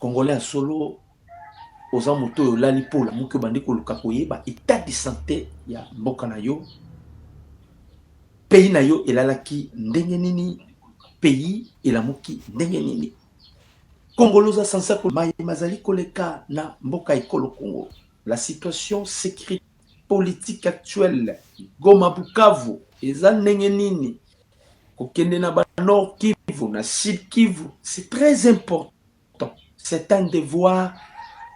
Congolais à solo aux amoto lali pola muke bandi ko luka koyeba état de santé ya mboka na yo pays na yo elalaki ndenge nini pays elamuki ndenge nini Congolosa sansa ko mai mazali koleka na mboka ekolo Congo. La situation sécuritaire politique actuelle Goma Bukavu eza ndenge nini kokende na ba Nord Kivu na Sud Kivu, c'est très important. C'est un devoir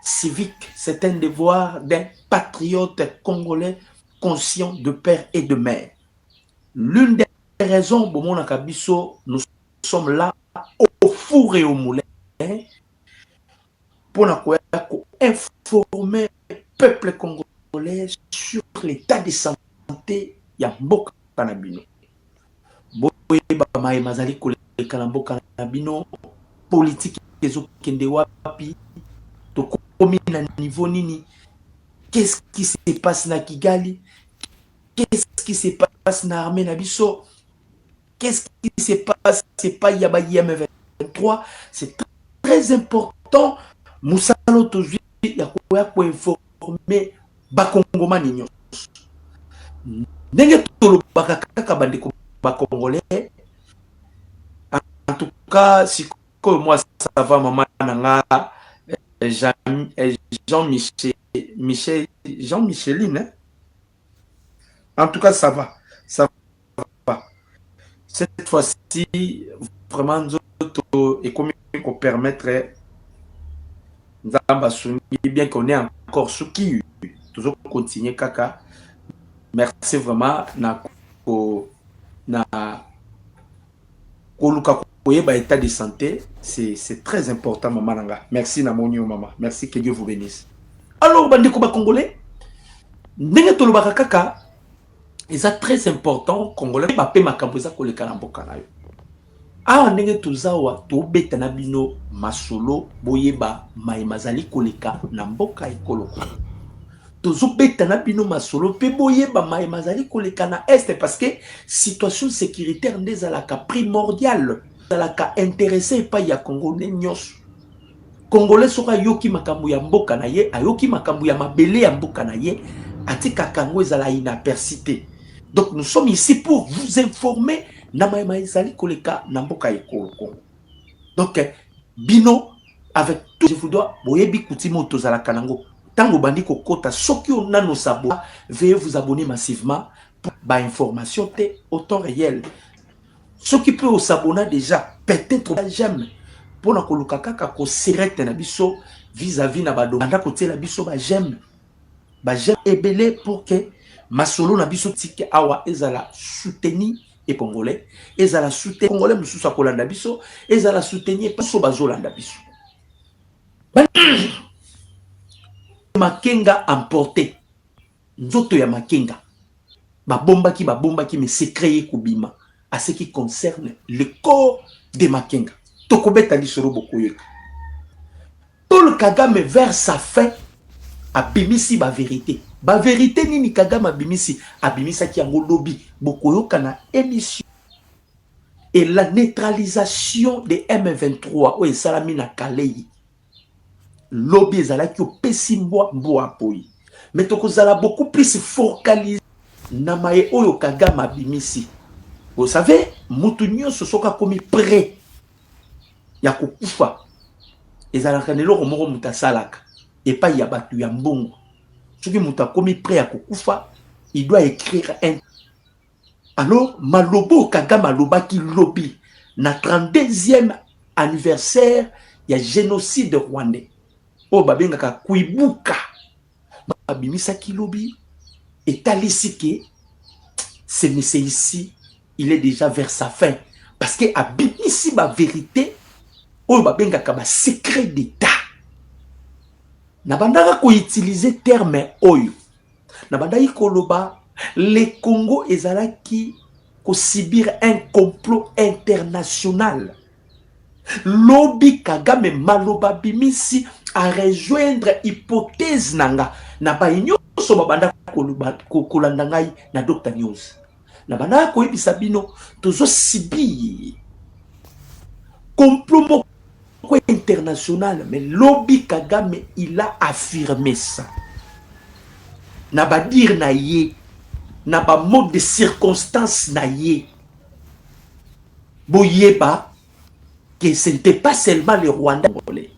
civique, c'est un devoir d'un patriote congolais conscient de père et de mère. L'une des raisons pour mon akabiso, nous sommes là au four et au moulin pour informer le peuple congolais sur l'état de santé ya mboka na bino. Boyeba mai mazali koleka na mboka na bino, politique ezokende wapi, tokomi na niveau nini, qu'est-ce qui se passe na Kigali, qu'est-ce qui se passe na armée na biso, qu'est-ce qui se passe, c'est pas yaba M23, c'est très important. Musalo tozwi ya ko informer bakongomani nyonso. Ndenge tolobaka kaka bandeko bakongolais. En tout cas, si moi ça va maman nanga Jean-Micheline, hein? En tout cas ça va, ça va. Cette fois-ci vraiment nous et comme qu'on permettrait bien qu'on est encore sous qui toujours continuer kaka. Merci vraiment na koluka koyeba état de santé, c'est très important maman nanga. Merci na monio maman. Merci, que Dieu vous bénisse. Alors bandeko ba congolais, ndenge tolobaka kaka eza très important congolais ba pe makambo eza koleka na mboka na yo. Ah ndenge tozawa to beta na bino masolo boyeba mai mazali koleka na mboka ekolo. Tozo beta na bino masolo pe boyeba mai mazali koleka na est parce que situation sécuritaire ndezalaka primordiale, zalaka intéressé pa ya congolais nyos. Congolais soka yoki makambo ya mboka na ye, ayoki makambo ya mabele ya mboka na ye, atika kango ezala inapercité. Donc nous sommes ici pour vous informer na mai mazali koleka na mboka ekolo Congo. Donc bino avec tout je vous dois boyebi kutimo tozalaka nango. Tango bandi kokota soki on a nos sabots, veuillez vous abonner massivement pour ba information au temps réel. Ce qui peut au s'abonner déjà, peut-être j'aime pour na koluka kaka ko serete na biso vis-à-vis na bado. Anda kote la biso ba j'aime ebele pour que masolo na biso tike awa ezala soutenir et congolais, ezala soutenir congolais mususu akolanda biso, ezala soutenir pas so bazolanda biso. Makenga emporté nzoto ya makenga babombaki mais c'est créé kubima à ce qui concerne le corps de makenga tokobeta lisoro bokoyoka Paul Kagame vers sa fin abimisi ba vérité nini Kagame abimisi ki yango lobby bokoyoka na émission et la neutralisation de M23 o esalami na Kalei. Lobby ezalaki opesi mbwa poi. Mais tokozala beaucoup plus focalisé na maye oyo Kagame abimisi. Vous savez, mutu nyonso soka komi prêt ya kokufa. Ezalaka neloko moko mutu asalaka epa ya batu ya mbongo. Soki mutu akomi prêt ya kokufa, il doit écrire un. Alors malobo Kagame alobaki lobby na 32e anniversaire ya génocide rwandais. Oh babengaka kuibuka babimisa kilobi etalisike c'est ici il est déjà vers sa fin parce que abimisi ba vérité oh babengaka ba secret d'état na bandaka ko utiliser terme oyo na bandaki koloba le Congo ezalaki ko subir un complot international. Lobby Kagame maloba bimisi à rejoindre hypothèse nanga na ba nyonso babanda kolanda ngai na Dr News na bana koyebisa bino tozo subir complot international, mais lobby Kagame, il a affirmé ça. N'a pas dire na ye, n'a pas mode de circonstance na ye. Boyeba, que ce n'était pas seulement les Rwandais.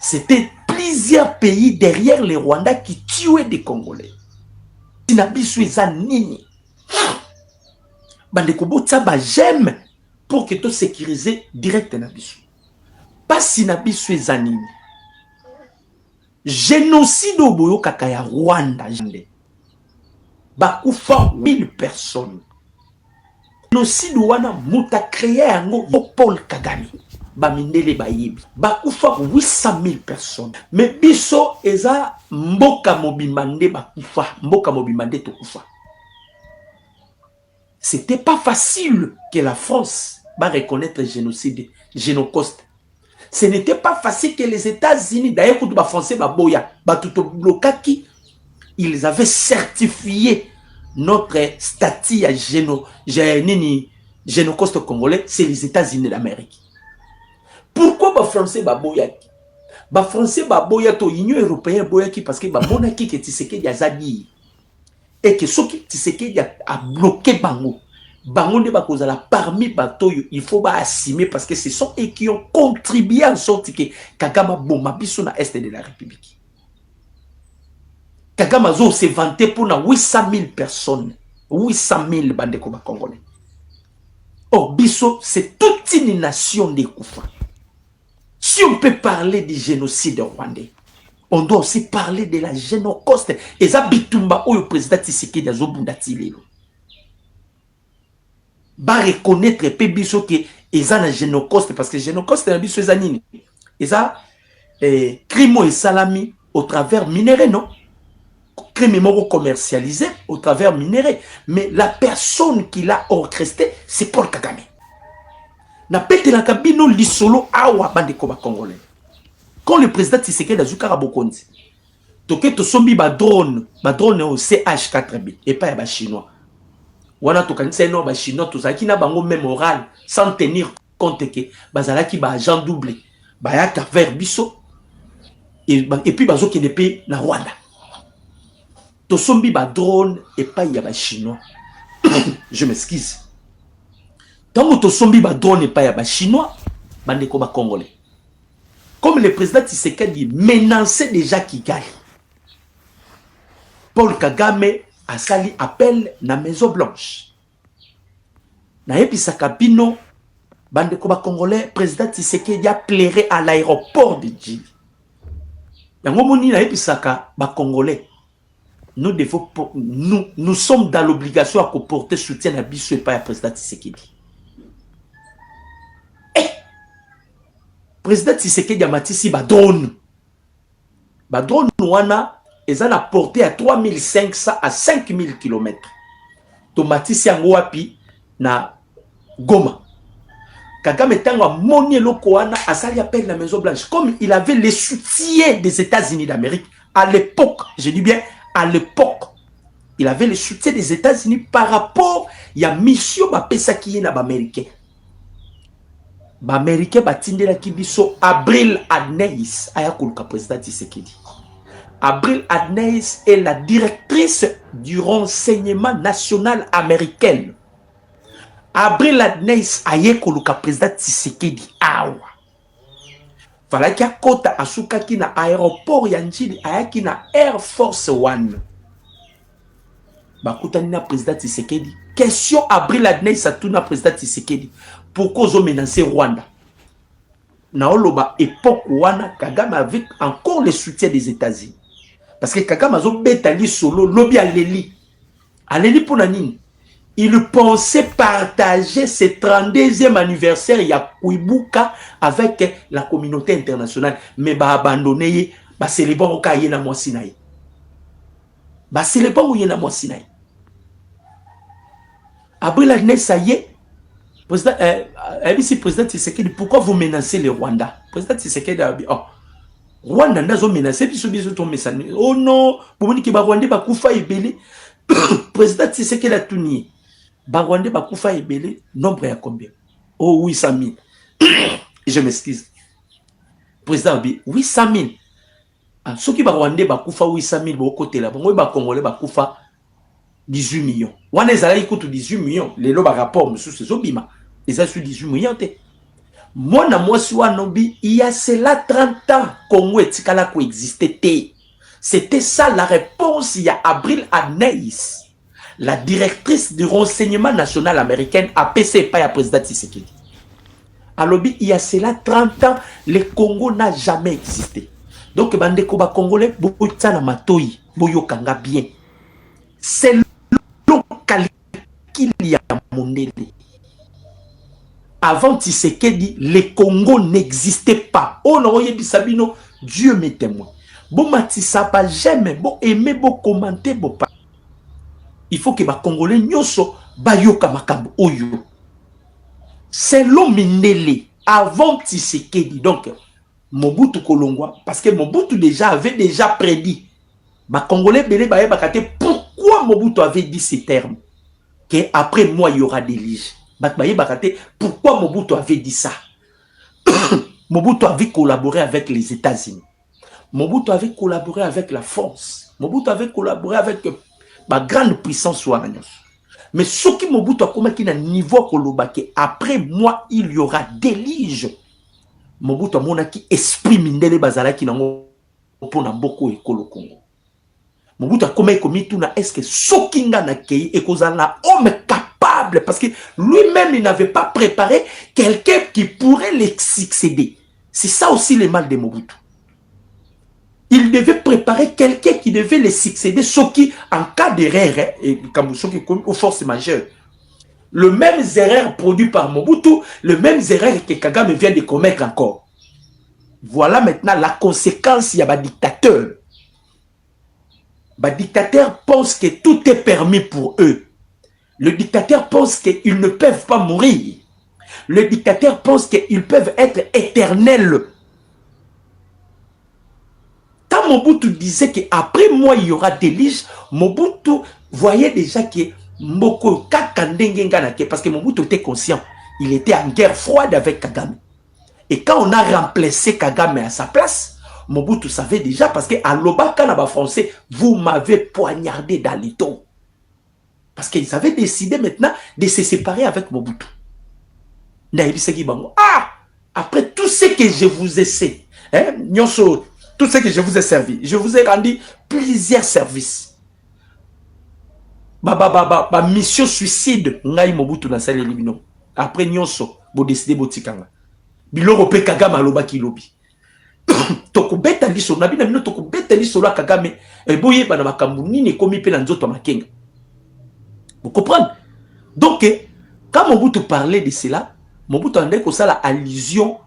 C'était plusieurs pays derrière les Rwandais qui tuaient des Congolais. Sinabisu eza nini. Bande kobotsa ba j'aime pour que tu sécuriser direct na bisu. Pas sinabisu eza nini. Génocide au boyo kaka ya Rwanda jande. Bakufa 1000 personnes. Génocide wana muta créé yango Paul Kagame. Bamindele bayibi. Bakufa 800 000 personnes. Mais biso eza mboka mobimande bakufa. Mboka mobimande tokufa. C'était pas facile que la France va reconnaître le génocide, génocide. Ce n'était pas facile que les États-Unis, d'ailleurs, quand les Français, ils avaient certifié notre statut à génocide congolais, c'est les États-Unis d'Amérique. Pourquoi les Français, les Français, l'Union européenne, parce que les monarchies qui Tshisekedi Azadi et que ceux qui Tshisekedi a bloqué Bango. Bango ne va causer la parmi bateaux, il faut pas assumer parce que ce sont eux qui ont contribué en sorte que Kagame bomba biso na est de la République. Kagame zo s'est vanté pour 800 000 personnes, 800 000 bandeko ba congolais. Or biso c'est toute une nation de Koufa. Si on peut parler du génocide rwandais, on doit aussi parler de la génocide. Et ça bitumba où le président Tshisekedi azobundati lelo. Ba reconnaître pe biso que eza na génocide parce que génocide na biso eza nini? Eza crime et salami au travers minéré, non? Crime moko commercialisé au travers minéré. Mais la personne qui l'a orchestré, c'est Paul Kagame. Na pete la kabino lisolo awa bandeko ba congolais. Quand le président Tshisekedi Azukara Bokonzi, toke to sombi ba drone au CH4B et pas ba chinois. Wana to kanisa no ba chinois to zaki na bango même moral sans tenir compte que bazalaki ba agent double ba yaka vers biso et puis bazo ki depuis na Rwanda. To sombi ba drone et pas ya ba chinois. Je m'excuse. Tant to sombi ba drone et pas ya ba chinois, bandeko ba congolais. Comme le président Tshisekedi menaçait déjà Kigali, Paul Kagame a sali appel na Maison Blanche. Na episaka bino bandeko ba congolais, président Tshisekedi a plairé à l'aéroport de Djili. Yango moni na episaka ba congolais. Nous sommes dans l'obligation à porter soutien à biso et pas à président Tshisekedi. Président Tshisekedi a matisi ba drone. Ba drone wana eza na portée à 3500 à 5000 km. To matisi yango wapi na Goma. Kagame tango moni loko wana asali appel la Maison Blanche comme il avait le soutien des États-Unis d'Amérique à l'époque, je dis bien à l'époque. Il avait le soutien des États-Unis par rapport ya mission ba pesa ki na ba américain. Ba américain batindela kibiso Abril Adneis aya koluka président Tshisekedi. Abril Adneis est la directrice du renseignement national américain. Abril Adneis aye koluka président Tshisekedi awa. Fala ki akota asuka ki na aéroport ya Njili ayaki na Air Force One. Bakutani na président Tshisekedi. Question Abril Adneis atuna président Tshisekedi. Pourquoi ils ont menacé Rwanda? Na oloba époque wana Kagame avec encore le soutien des États-Unis. Parce que Kagame a betali solo lobby aleli. Aleli pour nani? Il pensait partager ce 32e anniversaire ya Kwibuka avec la communauté internationale. Mais ba abandonné, ba célébrer au kaye na Mwasinaï. Ba célébrer au na Mwasinaï. Abril Adneis ça y est. Président, président Tshisekedi, pourquoi vous menacez le Rwanda? Président Tshisekedi a dit, oh, Rwanda n'a pas menacé, puis ce ton message. Oh non, pour dire que Rwanda va koufa ebele. Président Tshisekedi a tout nié. Rwanda va koufa ebele, nombre à combien? Oh 800 000. je m'excuse. Président Abi, 800 000. Ceux qui Rwandais bakufa 800 000 au côté là, bon, Congolais bakufa 18 millions. Wana ezala ikutu 18 millions. Les lots rapport monsieur c'est Zobima. Et ça sur 18 millions te. Moi na moi soit nobi, il y a cela 30 ans Congo etikala ko existait. C'était ça la réponse il y a Abril Anaïs, la directrice du renseignement national américain APC pas ya président Tshisekedi. Alors il y a cela 30 ans le Congo n'a jamais existé. Donc bandeko ba congolais boyota na matoi boyokanga bien. C'est local qu'il y a monnaie. Avant Tshisekedi, le Congo n'existait pas. Oh non, Sabino, Dieu m'est témoin. Bon matissa pas jamais, bon aimer, bon commenter, bon pas. Il faut que les Congolais nyoso bayoka makambo oyo. C'est l'homme Mindele avant Tshisekedi. Donc Mobutu Kolongwa, parce que Mobutu déjà avait déjà prédit. Les Congolais belé baye bakate pourquoi Mobutu avait dit ces termes que après moi il y aura des liges. Pourquoi Mobutu avait dit ça? Mobutu avait collaboré avec les États-Unis. Mobutu avait collaboré avec la France. Mobutu avait collaboré avec ma grande puissance ouanagnos. Mais ce qui Mobutu a commis à niveau kolobake, après moi, il y aura des liges. Mobutu a monaki esprit mindele bazala qui n'a pas beaucoup école au Congo. Mobutu a commis tout na est-ce que ce qui n'a kei et kozala homme capable parce que lui-même il n'avait pas préparé quelqu'un qui pourrait les succéder. C'est ça aussi le mal de Mobutu. Il devait préparer quelqu'un qui devait les succéder, ce qui, en cas d'erreur, et comme ceux qui commettent aux forces majeures, le même erreur produit par Mobutu, le même erreur que Kagame vient de commettre encore. Voilà maintenant la conséquence, il y a un dictateur. Les dictateurs pensent que tout est permis pour eux. Le dictateur pense qu'ils ne peuvent pas mourir. Le dictateur pense qu'ils peuvent être éternels. Quand Mobutu disait qu'après moi, il y aura des liges, Mobutu voyait déjà que Mboko Kakandengengana, parce que Mobutu était conscient. Il était en guerre froide avec Kagame. Et quand on a remplacé Kagame à sa place, Mobutu savait déjà, parce qu'à l'Obaka, là-bas français, vous m'avez poignardé dans les dos. Parce qu'ils avaient décidé maintenant de se séparer avec Mobutu. Ah! Après tout ce que je vous ai fait, hein, tout ce que je vous ai servi, je vous ai rendu plusieurs services. Mission suicide, ngai Mobutu na sale libino. Après nyonso, bo décider botikanga. Biloko pe Kagame alobaki lobi. Tokobeta liso na bina bino tokobeta liso la Kagame boye bana makambu nini komi pe na nzoto makenga. Vous comprenez? Donc quand Mobutu parlait de cela, Mobutu andait que ça la allusion,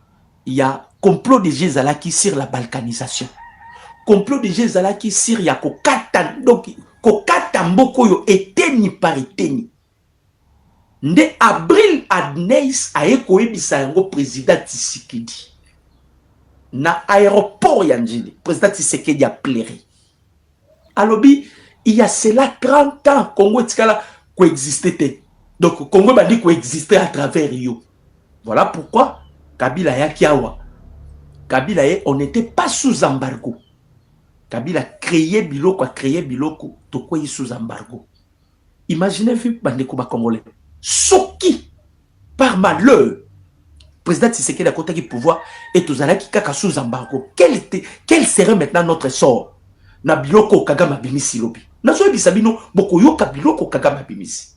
il y a complot de Jézalaki sur la balkanisation. Complot de Jézalaki sur il y a kokata, donc kokata mboko yo eteni par eteni. Nde Abril Adneis a ekoyebisa yango président Tshisekedi. Na aéroport Yanjili, président Tshisekedi a pleuré. Alobi, il y a cela 30 ans, Congo Tskala coexistait. Donc Congo m'a dit coexister à travers Rio. Voilà pourquoi Kabila Yakiawa. Kabila, on n'était pas sous embargo. Kabila a créé Biloko, Tokoyi sous embargo. Imaginez-vous, Bandeko Congolais. Soki, par malheur, président Tshisekedi a côté du pouvoir et tous allés qui kaka sous embargo. Quel serait maintenant notre sort? Na Biloko Kagame Bimisi Lobi. Na so bisabino bokoyoka Biloko Kagame Bimisi.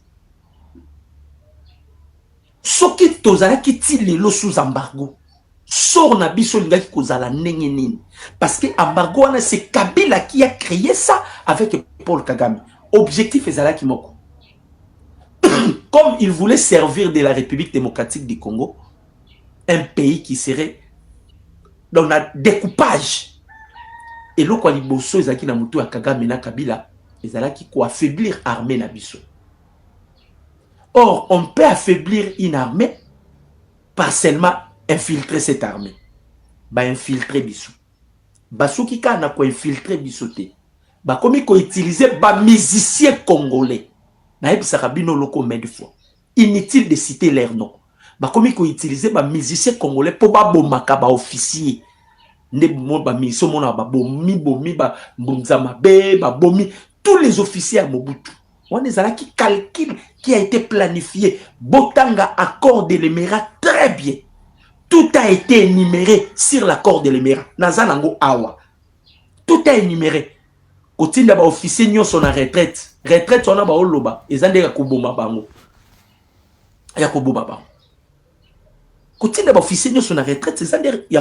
Soki tozala ki ti lelo sous embargo. Sort na biso lingaki kozala ndenge nini. Parce que embargo c'est Kabila qui a créé ça avec Paul Kagame. Objectif ezala ki moko. Comme il voulait servir de la République démocratique du Congo, un pays qui serait dans le découpage. Et là, quand il bosso ezaki na mutu ya Kagame na Kabila, ezalaki ko affaiblir armée na biso. Or, on peut affaiblir une armée par seulement infiltrer cette armée. Ba infiltrer biso. Baso ki ka na ko infiltrer biso te. Ba komi ko utiliser ba musiciens congolais. Na ebisaka bino loko mais de fois. Inutile de citer leur nom. bakomi ko utiliser ba musicien congolais pour ba bomaka ba officier ne mo ba miso mona ba bomi ba mbunzama be ba bomi tous les officiers à Mobutu. On est là qui calcule qui a été planifié. Botanga accord de l'Émirat très bien. Tout a été énuméré sur l'accord de l'Émirat. Nazanango awa. Tout est énuméré. Kotinda ba officier nyo son retraite. Retraite on a ba oloba ezande ya koboma bango. Ya koboma bango. Kotinda ba officier nyo son retraite ezande ya